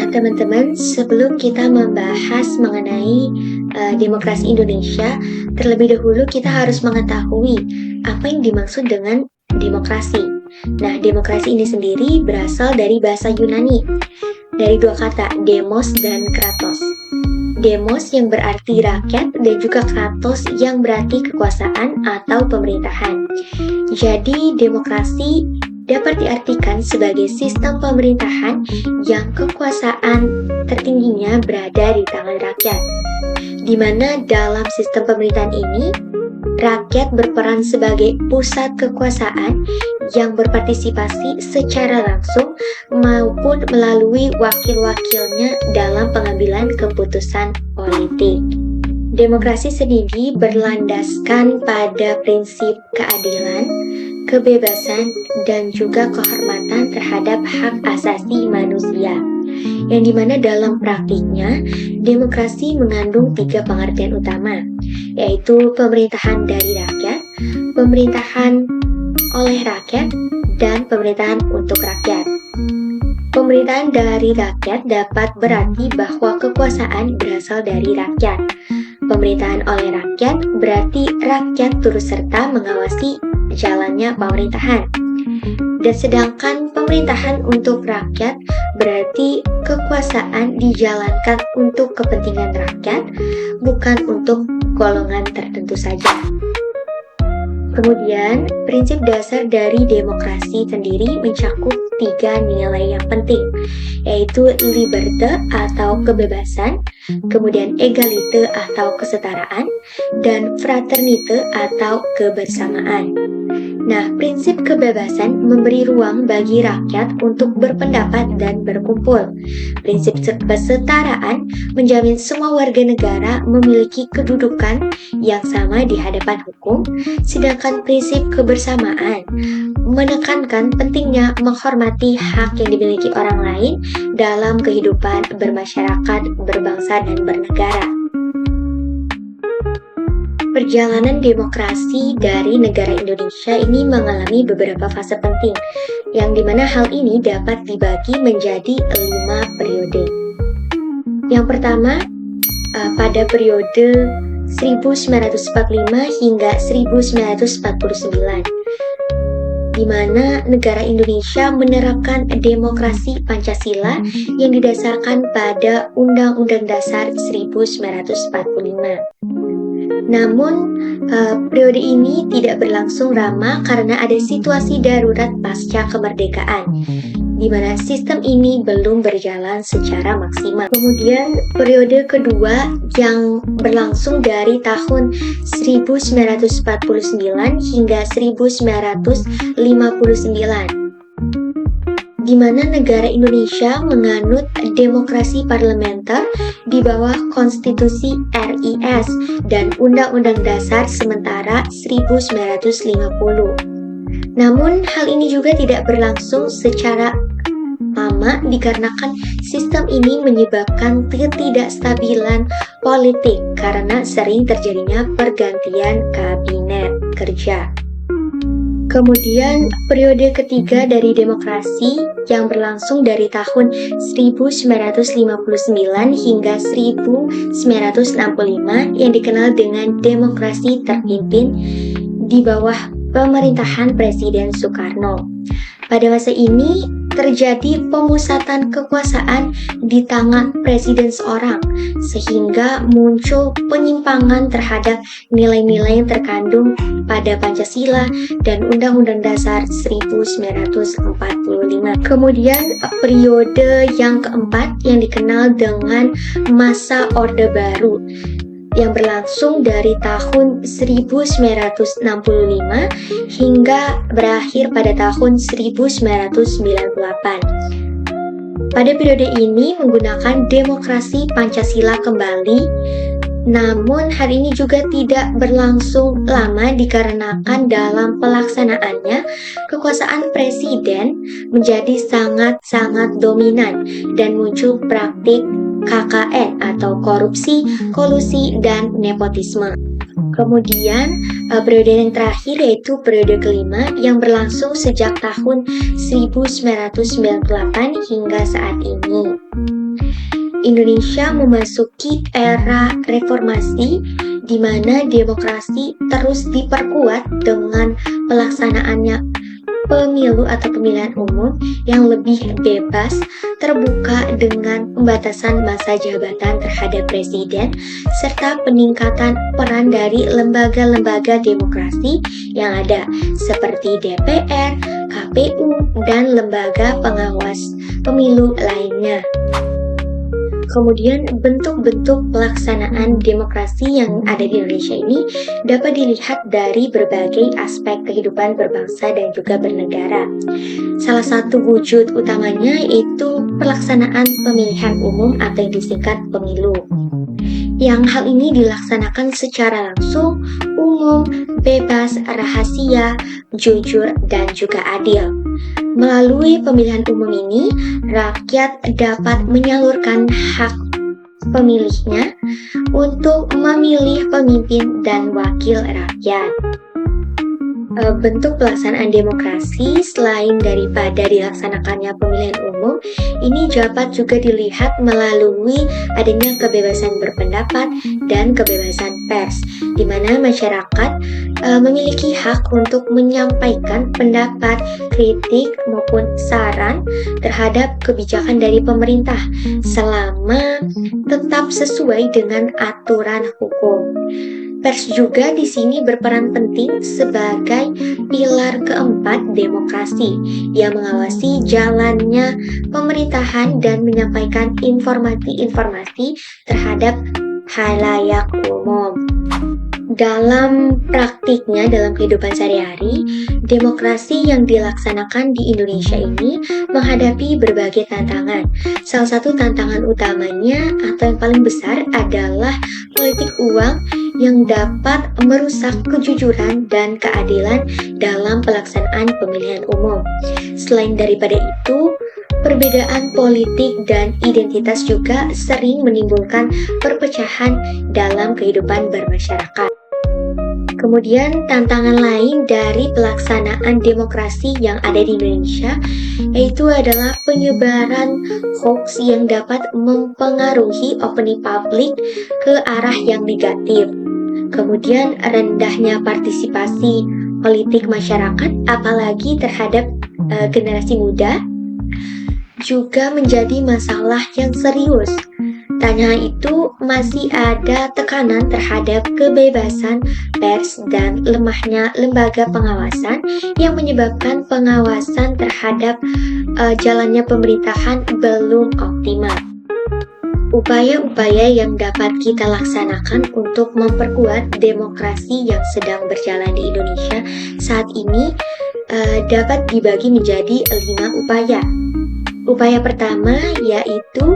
Teman-teman, sebelum kita membahas mengenai demokrasi Indonesia, terlebih dahulu kita harus mengetahui apa yang dimaksud dengan demokrasi. Nah, demokrasi ini sendiri berasal dari bahasa Yunani, dari dua kata, demos dan kratos. Demos yang berarti rakyat dan juga kratos yang berarti kekuasaan atau pemerintahan. Jadi, demokrasi dapat diartikan sebagai sistem pemerintahan yang kekuasaan tertingginya berada di tangan rakyat, di mana dalam sistem pemerintahan ini, rakyat berperan sebagai pusat kekuasaan yang berpartisipasi secara langsung maupun melalui wakil-wakilnya dalam pengambilan keputusan politik. Demokrasi sendiri berlandaskan pada prinsip keadilan, kebebasan, dan juga kehormatan terhadap hak asasi manusia, yang dimana dalam praktiknya demokrasi mengandung 3 pengertian utama, yaitu pemerintahan dari rakyat, pemerintahan oleh rakyat, dan pemerintahan untuk rakyat. Pemerintahan dari rakyat dapat berarti bahwa kekuasaan berasal dari rakyat. Pemerintahan oleh rakyat berarti rakyat turut serta mengawasi jalannya pemerintahan. Dan sedangkan pemerintahan untuk rakyat berarti kekuasaan dijalankan untuk kepentingan rakyat, bukan untuk golongan tertentu saja. Kemudian, prinsip dasar dari demokrasi sendiri mencakup 3 nilai yang penting, yaitu liberté atau kebebasan, kemudian égalité atau kesetaraan, dan fraternité atau kebersamaan. Nah, prinsip kebebasan memberi ruang bagi rakyat untuk berpendapat dan berkumpul. Prinsip kesetaraan menjamin semua warga negara memiliki kedudukan yang sama di hadapan hukum, sedangkan prinsip kebersamaan menekankan pentingnya menghormati hak yang dimiliki orang lain dalam kehidupan bermasyarakat, berbangsa, dan bernegara. Perjalanan demokrasi dari negara Indonesia ini mengalami beberapa fase penting, yang dimana hal ini dapat dibagi menjadi 5 periode. Yang pertama, pada periode 1945 hingga 1949, di mana negara Indonesia menerapkan demokrasi Pancasila yang didasarkan pada Undang-Undang Dasar 1945. Namun, periode ini tidak berlangsung lama karena ada situasi darurat pasca kemerdekaan, di mana sistem ini belum berjalan secara maksimal. Kemudian, periode kedua yang berlangsung dari tahun 1949 hingga 1959, di mana negara Indonesia menganut demokrasi parlementer di bawah Konstitusi RIS dan Undang-Undang Dasar sementara 1950. Namun, hal ini juga tidak berlangsung secara lama dikarenakan sistem ini menyebabkan ketidakstabilan politik karena sering terjadinya pergantian kabinet kerja. Kemudian, periode ketiga dari demokrasi yang berlangsung dari tahun 1959 hingga 1965 yang dikenal dengan demokrasi terpimpin di bawah pemerintahan Presiden Soekarno. Pada masa ini, terjadi pemusatan kekuasaan di tangan presiden seorang, sehingga muncul penyimpangan terhadap nilai-nilai yang terkandung pada Pancasila dan Undang-Undang Dasar 1945. Kemudian periode yang keempat yang dikenal dengan masa Orde Baru, yang berlangsung dari tahun 1965 hingga berakhir pada tahun 1998. Pada periode ini menggunakan demokrasi Pancasila kembali, namun hal ini juga tidak berlangsung lama dikarenakan dalam pelaksanaannya kekuasaan presiden menjadi sangat-sangat dominan dan muncul praktik KKN atau korupsi, kolusi, dan nepotisme. Kemudian periode yang terakhir yaitu periode kelima yang berlangsung sejak tahun 1998 hingga saat ini. Indonesia memasuki era reformasi di mana demokrasi terus diperkuat dengan pelaksanaannya pemilu atau pemilihan umum yang lebih bebas, terbuka dengan pembatasan masa jabatan terhadap presiden, serta peningkatan peran dari lembaga-lembaga demokrasi yang ada, seperti DPR, KPU, dan lembaga pengawas pemilu lainnya. Kemudian bentuk-bentuk pelaksanaan demokrasi yang ada di Indonesia ini dapat dilihat dari berbagai aspek kehidupan berbangsa dan juga bernegara. Salah satu wujud utamanya yaitu pelaksanaan pemilihan umum atau yang disingkat pemilu. Yang hal ini dilaksanakan secara langsung, umum, bebas, rahasia, jujur, dan juga adil. Melalui pemilihan umum ini, rakyat dapat menyalurkan hak pemilihnya untuk memilih pemimpin dan wakil rakyat. Bentuk pelaksanaan demokrasi selain daripada dilaksanakannya pemilihan umum, ini dapat juga dilihat melalui adanya kebebasan berpendapat dan kebebasan pers, di mana masyarakat memiliki hak untuk menyampaikan pendapat, kritik maupun saran terhadap kebijakan dari pemerintah selama tetap sesuai dengan aturan hukum. Pers juga di sini berperan penting sebagai pilar keempat demokrasi yang mengawasi jalannya pemerintahan dan menyampaikan informasi-informasi terhadap khalayak umum. Dalam praktiknya, dalam kehidupan sehari-hari, demokrasi yang dilaksanakan di Indonesia ini menghadapi berbagai tantangan. Salah satu tantangan utamanya atau yang paling besar adalah politik uang yang dapat merusak kejujuran dan keadilan dalam pelaksanaan pemilihan umum. Selain daripada itu, perbedaan politik dan identitas juga sering menimbulkan perpecahan dalam kehidupan bermasyarakat. Kemudian tantangan lain dari pelaksanaan demokrasi yang ada di Indonesia yaitu adalah penyebaran hoax yang dapat mempengaruhi opini publik ke arah yang negatif. Kemudian rendahnya partisipasi politik masyarakat apalagi terhadap generasi muda juga menjadi masalah yang serius. Tak hanya itu, masih ada tekanan terhadap kebebasan pers dan lemahnya lembaga pengawasan yang menyebabkan pengawasan terhadap jalannya pemerintahan belum optimal. Upaya-upaya yang dapat kita laksanakan untuk memperkuat demokrasi yang sedang berjalan di Indonesia saat ini dapat dibagi menjadi 5 upaya. Upaya pertama yaitu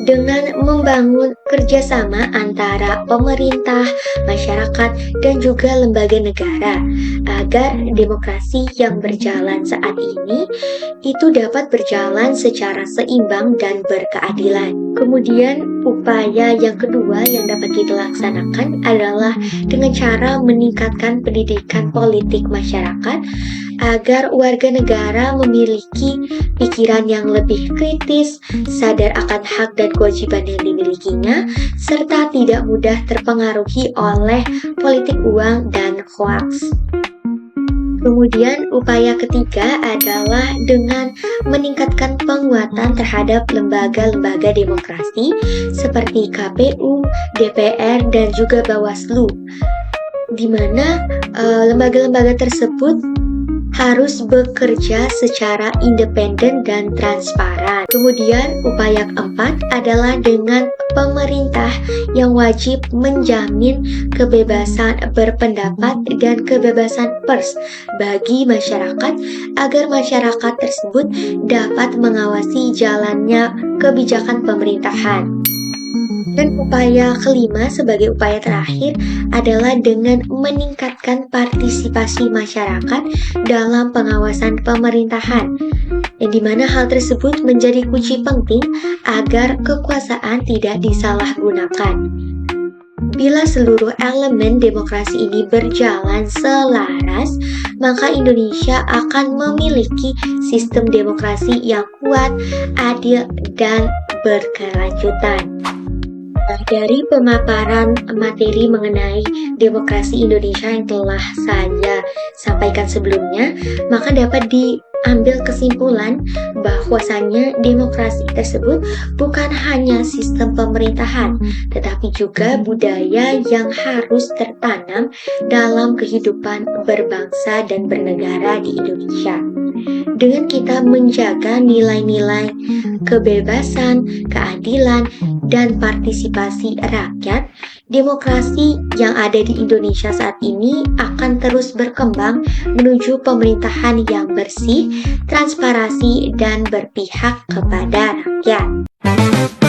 dengan membangun kerjasama antara pemerintah, masyarakat, dan juga lembaga negara agar demokrasi yang berjalan saat ini itu dapat berjalan secara seimbang dan berkeadilan. Kemudian upaya yang kedua yang dapat kita laksanakan adalah dengan cara meningkatkan pendidikan politik masyarakat agar warga negara memiliki pikiran yang lebih kritis, sadar akan hak dan kewajiban yang dimilikinya, serta tidak mudah terpengaruhi oleh politik uang dan hoaks. Kemudian upaya ketiga adalah dengan meningkatkan penguatan terhadap lembaga-lembaga demokrasi seperti KPU, DPR, dan juga Bawaslu, di mana lembaga-lembaga tersebut harus bekerja secara independen dan transparan. Kemudian upaya keempat adalah dengan pemerintah yang wajib menjamin kebebasan berpendapat dan kebebasan pers bagi masyarakat agar masyarakat tersebut dapat mengawasi jalannya kebijakan pemerintahan. Dan upaya kelima sebagai upaya terakhir adalah dengan meningkatkan partisipasi masyarakat dalam pengawasan pemerintahan, yang dimana hal tersebut menjadi kunci penting agar kekuasaan tidak disalahgunakan. Bila seluruh elemen demokrasi ini berjalan selaras, maka Indonesia akan memiliki sistem demokrasi yang kuat, adil, dan berkelanjutan. Nah, dari pemaparan materi mengenai demokrasi Indonesia yang telah saya sampaikan sebelumnya, maka dapat diambil kesimpulan bahwasannya demokrasi tersebut bukan hanya sistem pemerintahan, tetapi juga budaya yang harus tertanam dalam kehidupan berbangsa dan bernegara di Indonesia. Dengan kita menjaga nilai-nilai kebebasan, keadilan, dan partisipasi rakyat, demokrasi yang ada di Indonesia saat ini akan terus berkembang menuju pemerintahan yang bersih, transparansi, dan berpihak kepada rakyat.